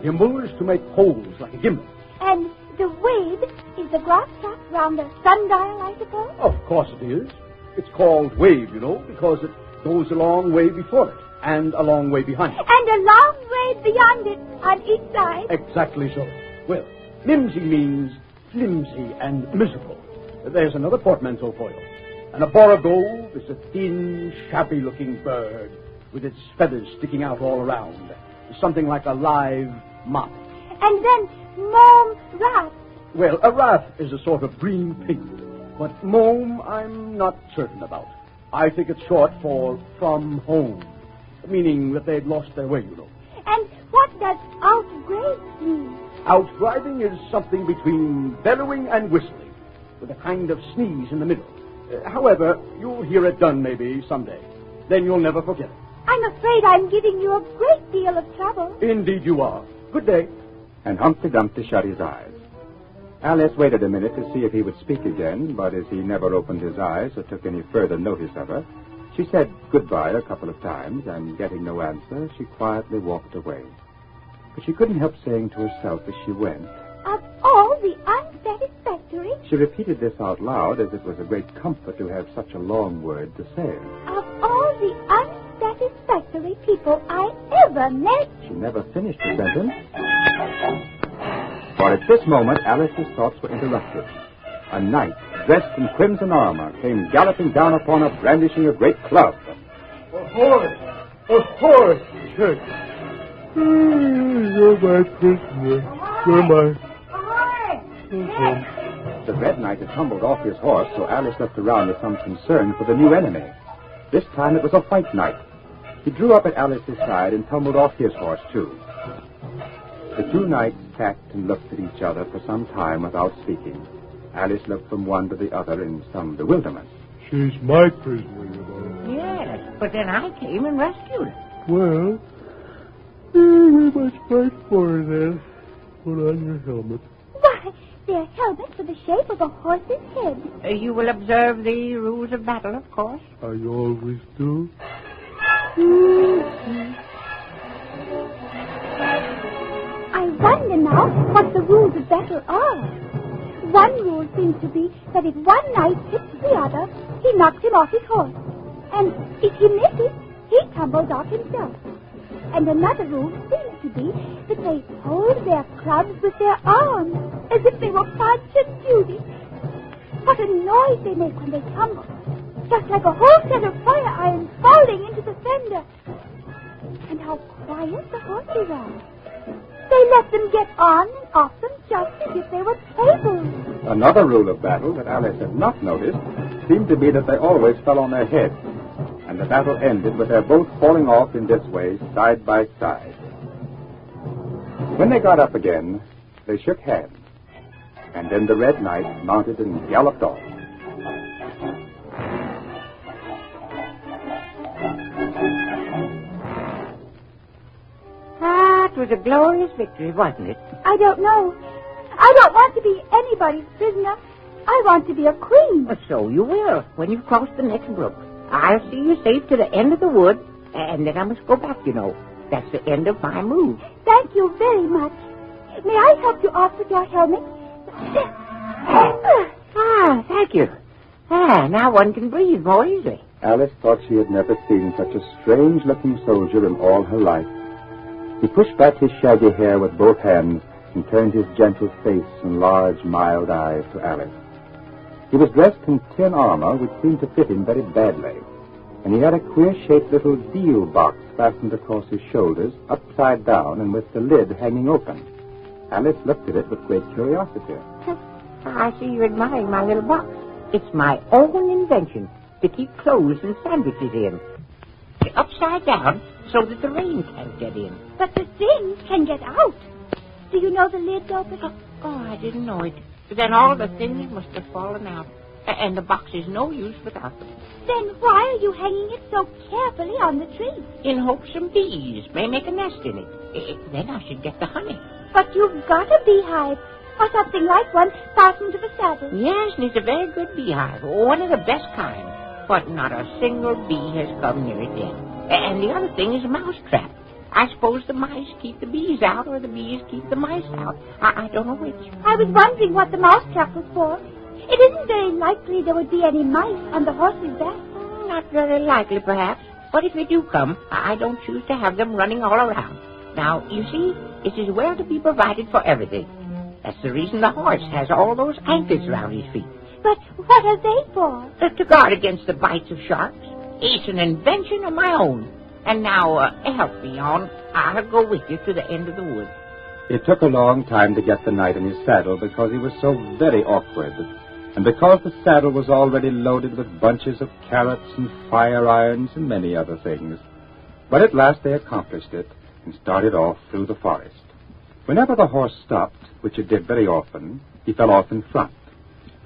Gimble is to make holes like a gimlet. And the wave is the glass cap round a sundial, I suppose? Of course it is. It's called wave, you know, because it goes a long way before it and a long way behind it. And a long way beyond it on each side. Exactly so. Well, flimsy means flimsy and miserable. There's another portmanteau for you. And a borough is a thin, shabby-looking bird with its feathers sticking out all around. Something like a live mop. And then mome rat. Well, a rat is a sort of green pink. But mome, I'm not certain about. I think it's short for from home, meaning that they'd lost their way, you know. And what does outgraze mean? Outriding is something between bellowing and whistling, with a kind of sneeze in the middle. However, you'll hear it done maybe someday. Then you'll never forget it. I'm afraid I'm giving you a great deal of trouble. Indeed you are. Good day. And Humpty Dumpty shut his eyes. Alice waited a minute to see if he would speak again, but as he never opened his eyes or took any further notice of her, she said goodbye a couple of times, and getting no answer, she quietly walked away. But she couldn't help saying to herself as she went, Of all the unsatisfactory... She repeated this out loud as it was a great comfort to have such a long word to say. Of all the unsatisfactory people I ever met... She never finished the sentence. For at this moment, Alice's thoughts were interrupted. A knight, dressed in crimson armor, came galloping down upon her, brandishing a great club. A horse! A horse! Church! You're my prisoner. You're my... The Red Knight had tumbled off his horse, so Alice looked around with some concern for the new enemy. This time it was a white knight. He drew up at Alice's side and tumbled off his horse, too. The two knights sat and looked at each other for some time without speaking. Alice looked from one to the other in some bewilderment. She's my prisoner, you know. Yes, but then I came and rescued her. Well, we must fight for her then. Put on your helmet. Why, they're helmets with the shape of a horse's head. You will observe the rules of battle, of course. I always do. I wonder now what the rules of battle are. One rule seems to be that if one knight hits the other, he knocks him off his horse. And if he misses, he tumbles off himself. And another rule seems to be that they hold their clubs with their arms, as if they were Punch and Judy. What a noise they make when they tumble. Just like a whole set of fire irons falling into the fender. And how quiet the horses are. They let them get on and off them just as if they were tables. Another rule of battle that Alice had not noticed seemed to be that they always fell on their heads, and the battle ended with their both falling off in this way, side by side. When they got up again, they shook hands, and then the Red Knight mounted and galloped off. It was a glorious victory, wasn't it? I don't know. I don't want to be anybody's prisoner. I want to be a queen. Well, so you will, when you cross the next brook. I'll see you safe to the end of the wood, and then I must go back, you know. That's the end of my move. Thank you very much. May I help you off with your helmet? Thank you. Now one can breathe more easily. Alice thought she had never seen such a strange-looking soldier in all her life. He pushed back his shaggy hair with both hands and turned his gentle face and large, mild eyes to Alice. He was dressed in tin armor, which seemed to fit him very badly, and he had a queer-shaped little deal box fastened across his shoulders, upside down, and with the lid hanging open. Alice looked at it with great curiosity. I see you're admiring my little box. It's my own invention to keep clothes and sandwiches in. Upside down so that the rain can't get in. But the things can get out. Do you know the lid's open? Oh, I didn't know it. Then all the things must have fallen out. And the box is no use without them. Then why are you hanging it so carefully on the tree? In hopes some bees may make a nest in it. Then I should get the honey. But you've got a beehive. or something like one fastened to the saddle. Yes, and it's a very good beehive, one of the best kind. But not a single bee has come near it yet. And the other thing is a mouse trap. I suppose the mice keep the bees out, or the bees keep the mice out. I don't know which. I was wondering what the mouse trap was for. It isn't very likely there would be any mice on the horse's back. Not very likely, perhaps. But if they do come, I don't choose to have them running all around. Now, you see, it is well to be provided for everything. That's the reason the horse has all those anchors around his feet. But what are they for? To guard against the bites of sharks. It's an invention of my own. And now, help me on. I'll go with you to the end of the wood. It took a long time to get the knight in his saddle because he was so very awkward, and because the saddle was already loaded with bunches of carrots and fire irons and many other things. But at last they accomplished it and started off through the forest. Whenever the horse stopped, which it did very often, he fell off in front.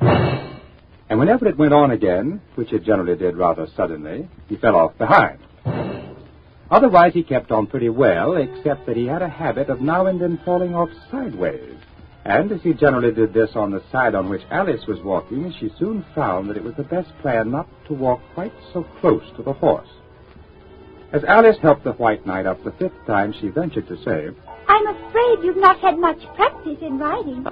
And whenever it went on again, which it generally did rather suddenly, he fell off behind. Otherwise, he kept on pretty well, except that he had a habit of now and then falling off sideways. And as he generally did this on the side on which Alice was walking, she soon found that it was the best plan not to walk quite so close to the horse. As Alice helped the White Knight up the fifth time, she ventured to say, I'm afraid you've not had much practice in riding.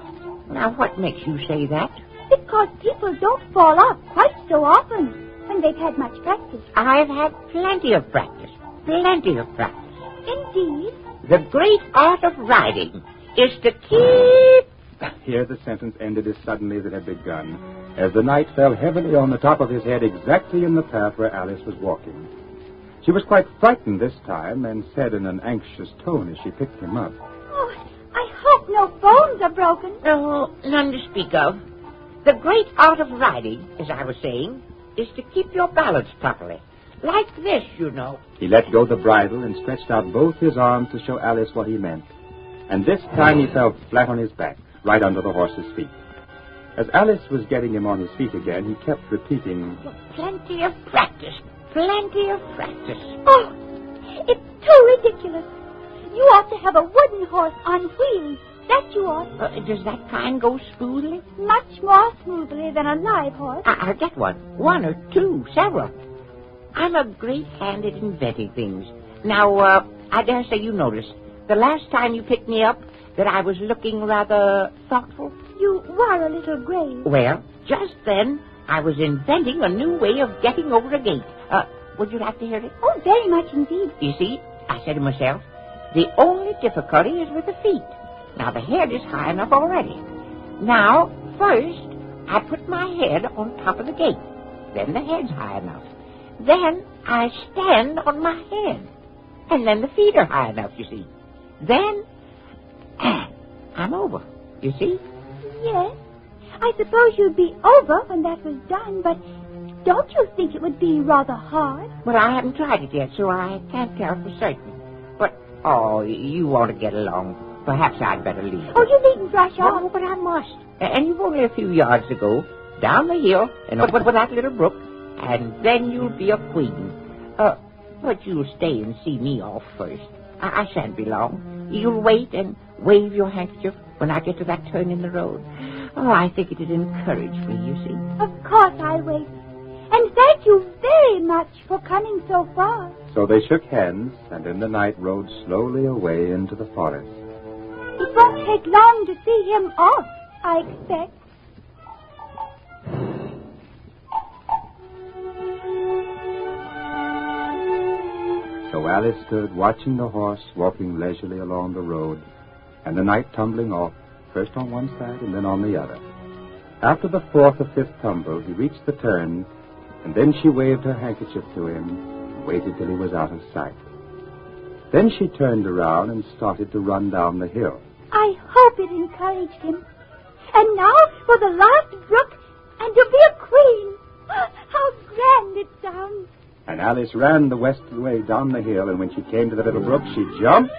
Now, what makes you say that? Because people don't fall off quite so often when they've had much practice. I've had plenty of practice. Plenty of practice. Indeed. The great art of riding is to keep... Here the sentence ended as suddenly as it had begun, as the knight fell heavily on the top of his head exactly in the path where Alice was walking. She was quite frightened this time, and said in an anxious tone as she picked him up, Oh, I hope no bones are broken. No, none to speak of. The great art of riding, as I was saying, is to keep your balance properly. Like this, you know. He let go the bridle and stretched out both his arms to show Alice what he meant. And this time he fell flat on his back, right under the horse's feet. As Alice was getting him on his feet again, he kept repeating, Plenty of practice. Plenty of practice. Oh, it's too ridiculous. You ought to have a wooden horse on wheels. That you ought. Does that kind go smoothly? Much more smoothly than a live horse. I'll get one. One or two, several. I'm a great hand at inventing things. Now, I dare say you noticed, the last time you picked me up, that I was looking rather thoughtful. You were a little grave. Well, just then, I was inventing a new way of getting over a gate. Would you like to hear it? Oh, very much indeed. You see, I said to myself, the only difficulty is with the feet. Now, the head is high enough already. Now, first, I put my head on top of the gate. Then the head's high enough. Then I stand on my head. And then the feet are high enough, you see. Then I'm over, you see? Yes. I suppose you'd be over when that was done, but don't you think it would be rather hard? Well, I haven't tried it yet, so I can't tell for certain. But, you want to get along. Perhaps I'd better leave. Oh, you needn't rush off. No, but I must. And you've only a few yards to go. Down the hill and over that little brook. And then you'll be a queen. But you'll stay and see me off first. I shan't be long. You'll wait and wave your handkerchief when I get to that turn in the road. Oh, I think it'd encourage me, you see. Of course I'll wait. And thank you very much for coming so far. So they shook hands, and in the night rode slowly away into the forest. It won't take long to see him off, I expect. So Alice stood watching the horse walking leisurely along the road, and the knight tumbling off, first on one side and then on the other. After the fourth or fifth tumble, he reached the turn, and then she waved her handkerchief to him and waited till he was out of sight. Then she turned around and started to run down the hill. I hope it encouraged him. And now for the last brook, and to be a queen. How grand it sounds. And Alice ran the westward way down the hill, and when she came to the little brook, she jumped.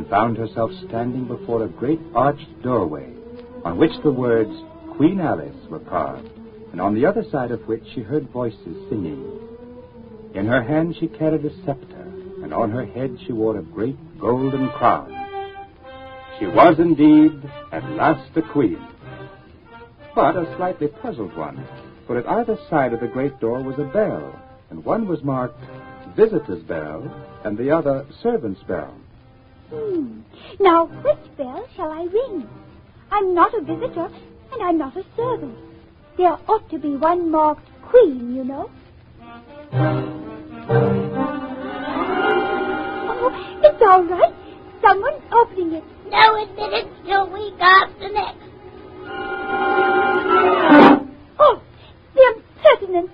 and found herself standing before a great arched doorway on which the words Queen Alice were carved, and on the other side of which she heard voices singing. In her hand she carried a scepter, and on her head she wore a great golden crown. She was indeed at last a queen, but a slightly puzzled one, for at either side of the great door was a bell, and one was marked Visitor's Bell, and the other Servant's Bell. Now, which bell shall I ring? I'm not a visitor, and I'm not a servant. There ought to be one marked Queen, you know. Oh, it's all right. Someone's opening it. No admittance till week after next. Oh, the impertinence.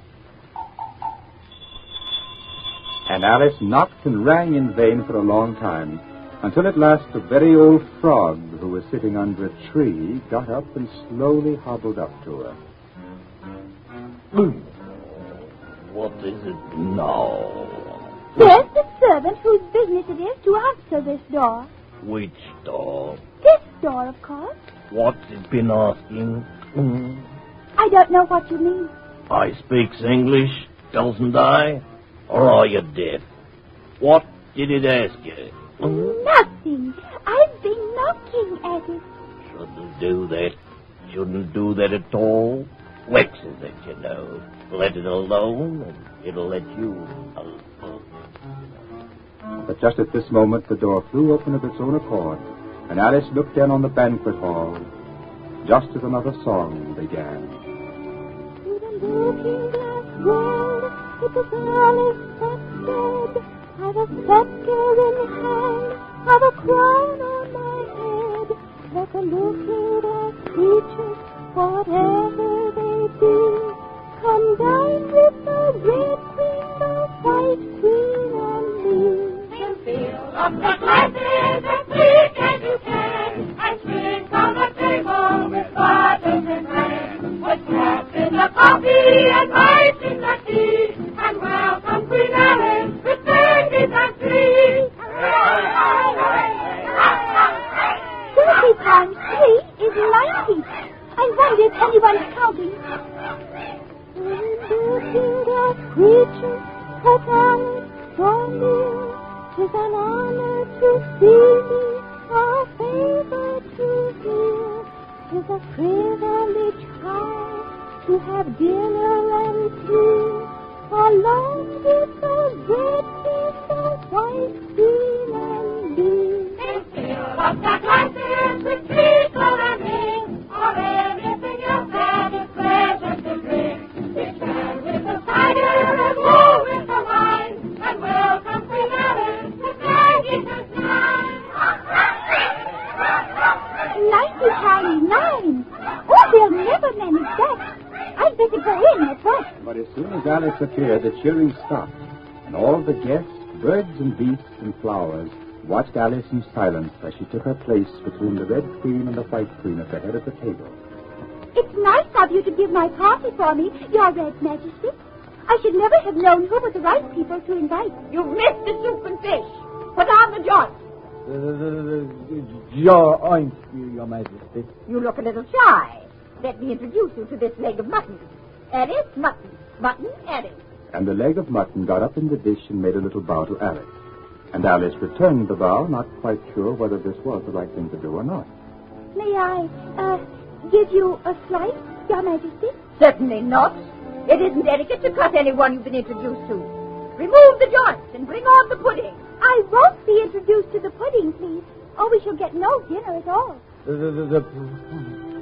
And Alice knocked and rang in vain for a long time, until at last a very old frog who was sitting under a tree got up and slowly hobbled up to her. What is it now? There's the servant whose business it is to answer this door. Which door? This door, of course. What's it been asking? I don't know what you mean. I speaks English, doesn't I? Or are you deaf? What did it ask you? Nothing. I've been knocking at it. Shouldn't do that. Shouldn't do that at all. Vexes it, you know. Let it alone, and it'll let you alone. But just at this moment, the door flew open of its own accord, and Alice looked down on the banquet hall, just as another song began. To the looking-glass world, it is Alice that said, I've a scepter in hand, I've a crown on my head. Let the looking-glass creatures, whatever they do, come dine with the red queen, the white queen, and me. Fill up the glasses as quick as you can, and drink on the table with buttons and bread. With caps in the coffee and rice in the tea, and welcome Queen Alice with turkeys and tea. 30 times 3 is 90. I wonder if anyone's counting. Looking-glass creatures, but Alice draw near. 'Tis an honor to see me, a favor to hear. 'Tis a privilege high to have dinner and tea, along with the red queen, the white queen, and me. Fill up the glasses with treacle and ring, or anything else that is pleasant to drink. We stand with the cider and roll with the wine, and welcome Queen Alice with dragons and nine. 90 times 9. Oh, they'll never manage that. I'd better go in at once. But as soon as Alice appeared, the cheering stopped, and all the guests, birds and beasts and flowers, watched Alice in silence as she took her place between the Red Queen and the White Queen at the head of the table. It's nice of you to give my party for me, Your Red Majesty. I should never have known who were the right people to invite. You missed the soup and fish. Put on the joint. Your Majesty. You look a little shy. Let me introduce you to this leg of mutton. Alice, mutton. Mutton, Alice. And the leg of mutton got up in the dish and made a little bow to Alice. And Alice returned the bow, not quite sure whether this was the right thing to do or not. May I, give you a slice, Your Majesty? Certainly not. It isn't etiquette to cut anyone you've been introduced to. Remove the joints and bring on the pudding. I won't be introduced to the pudding, please, or we shall get no dinner at all. The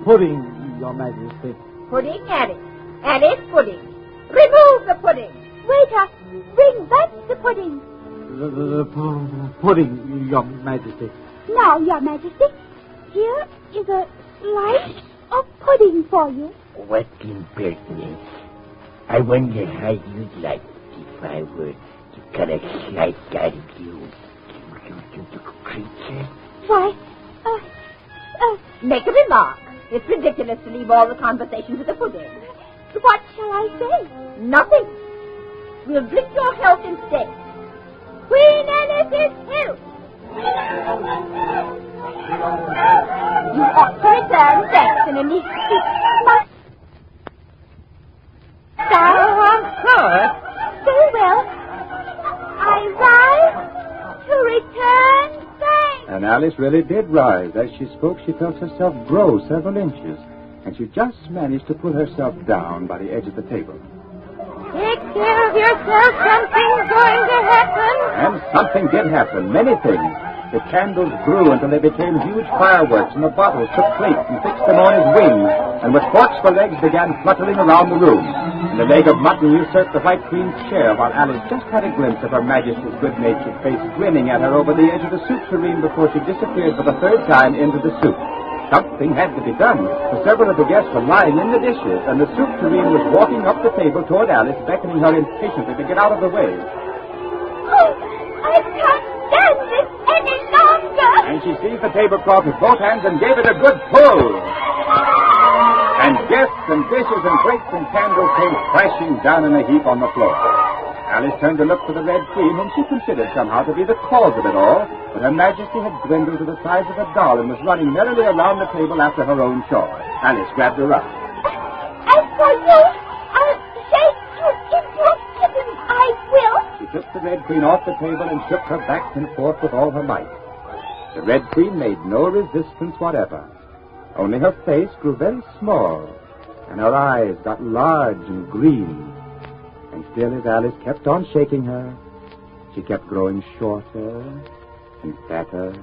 pudding, Your Majesty. Pudding, Alice. Alice, pudding. Remove the pudding. Waiter, bring back the pudding. The pudding, Your Majesty. Now, Your Majesty, here is a slice of pudding for you. What impertinence. I wonder how you'd like if I were to cut a slice out of you creature. Why, Make a remark. It's ridiculous to leave all the conversation to the pudding. what shall I say? Nothing. We'll drink your health instead. Queen Alice's health. You ought to return thanks in a neat suit. Oh, of course. Very well. I rise to return thanks. And Alice really did rise. As she spoke, she felt herself grow several inches, and she just managed to pull herself down by the edge of the table. Take care of yourself. Something's going to happen. And something did happen. Many things. The candles grew until they became huge fireworks, and the bottles took plates and fixed them on his wings, and with forks for legs began fluttering around the room. And the leg of mutton usurped the White Queen's chair, while Alice just had a glimpse of Her Majesty's good-natured face grinning at her over the edge of the soup tureen before she disappeared for the third time into the soup. Something had to be done, for several of the guests were lying in the dishes, and the soup tureen was walking up the table toward Alice, beckoning her impatiently to get out of the way. Oh, I can't stand this any longer. And she seized the tablecloth with both hands and gave it a good pull. And guests and dishes and plates and candles came crashing down in a heap on the floor. Alice turned to look for the Red Queen, whom she considered somehow to be the cause of it all, but Her Majesty had dwindled to the size of a doll and was running merrily around the table after her own chore. Alice grabbed her up. As for you, I'll shake you into a kitten, I will. She took the Red Queen off the table and shook her back and forth with all her might. The Red Queen made no resistance whatever. Only her face grew very small, and her eyes got large and green. And still, as Alice kept on shaking her, she kept growing shorter and fatter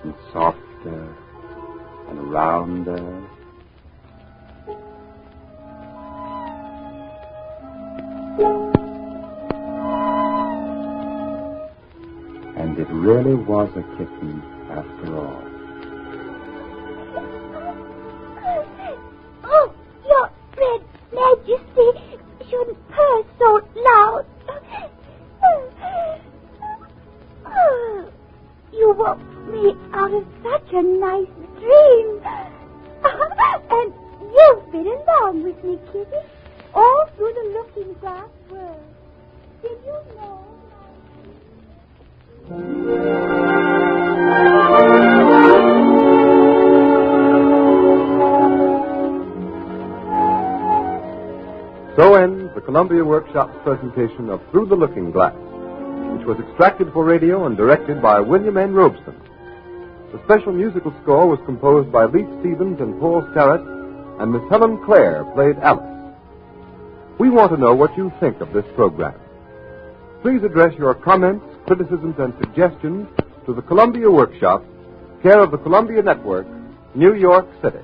and softer and rounder. And it really was a kitten after all. Oh, your Red Majesty shouldn't purr so loud. Oh, you woke me out of such a nice dream. And you've been along with me, Kitty, all through the Looking Glass world. Did you know? So ends the Columbia Workshop's presentation of Through the Looking Glass, which was extracted for radio and directed by William N. Robeson. The special musical score was composed by Leith Stevens and Paul Starrett, and Miss Helen Clare played Alice. We want to know what you think of this program. Please address your comments, criticisms, and suggestions to the Columbia Workshop, care of the Columbia Network, New York City.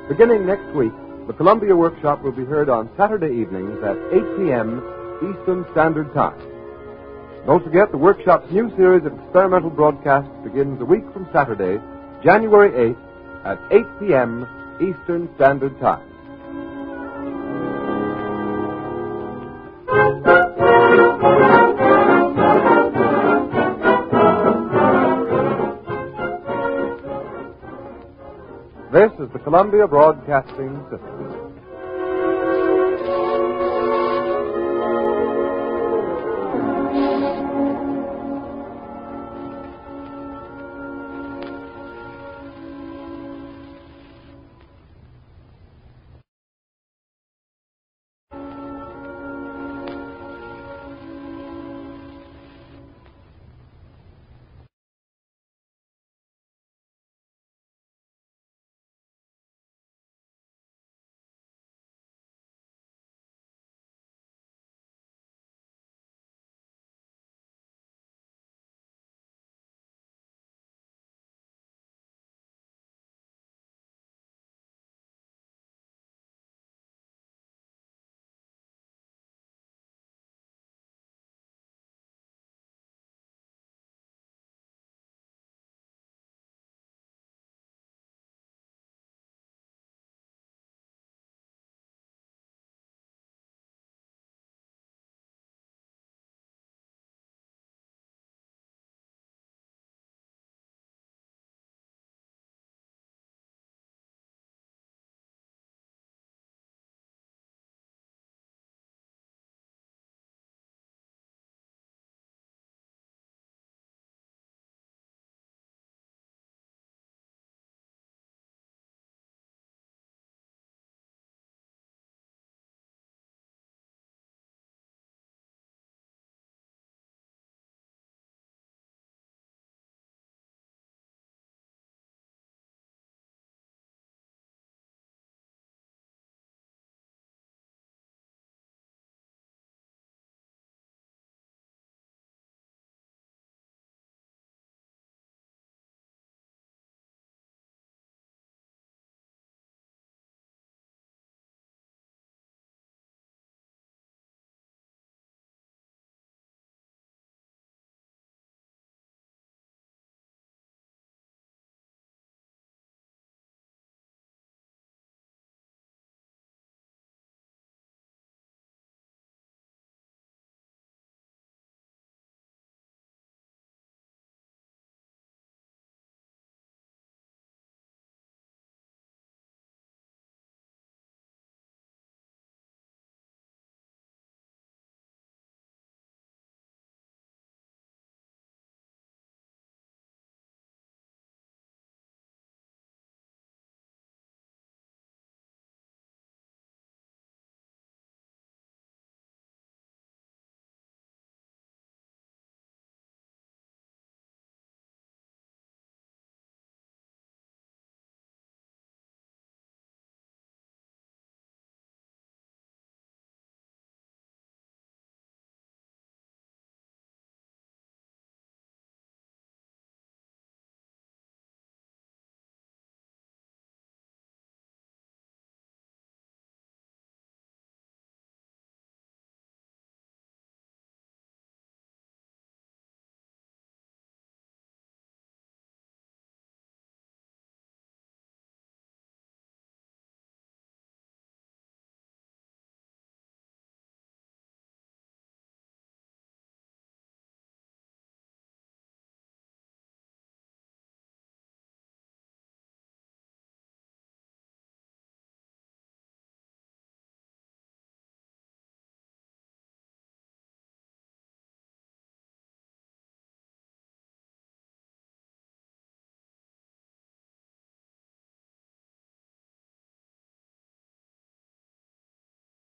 Beginning next week, the Columbia Workshop will be heard on Saturday evenings at 8 p.m. Eastern Standard Time. Don't forget, the Workshop's new series of experimental broadcasts begins a week from Saturday, January 8th, at 8 p.m. Eastern Standard Time. This is the Columbia Broadcasting System.